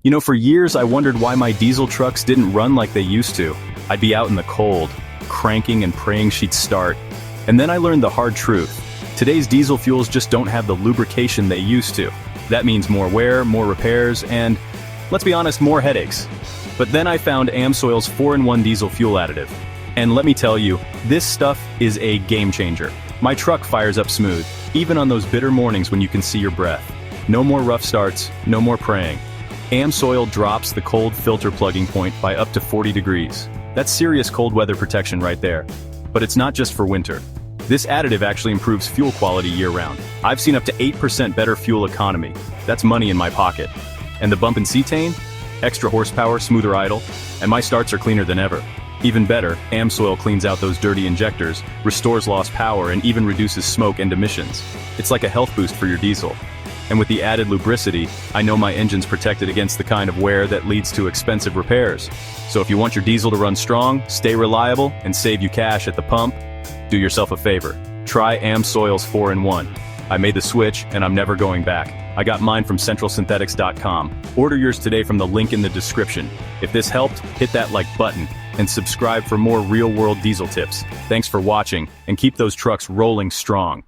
You know, for years I wondered why my diesel trucks didn't run like they used to. I'd be out in the cold, cranking and praying she'd start. And then I learned the hard truth. Today's diesel fuels just don't have the lubrication they used to. That means more wear, more repairs, and, let's be honest, more headaches. But then I found AMSOIL's 4-in-1 diesel fuel additive. And let me tell you, this stuff is a game changer. My truck fires up smooth, even on those bitter mornings when you can see your breath. No more rough starts, no more praying. AMSOIL drops the cold filter plugging point by up to 40 degrees. That's serious cold weather protection right there. But it's not just for winter. This additive actually improves fuel quality year-round. I've seen up to 8% better fuel economy. That's money in my pocket. And the bump in Cetane? Extra horsepower, smoother idle, and my starts are cleaner than ever. Even better, AMSOIL cleans out those dirty injectors, restores lost power, and even reduces smoke and emissions. It's like a health boost for your diesel. And with the added lubricity, I know my engine's protected against the kind of wear that leads to expensive repairs. So if you want your diesel to run strong, stay reliable, and save you cash at the pump, do yourself a favor. Try AMSOIL's 4-in-1. I made the switch, and I'm never going back. I got mine from centralsynthetics.com. Order yours today from the link in the description. If this helped, hit that like button, and subscribe for more real-world diesel tips. Thanks for watching, and keep those trucks rolling strong.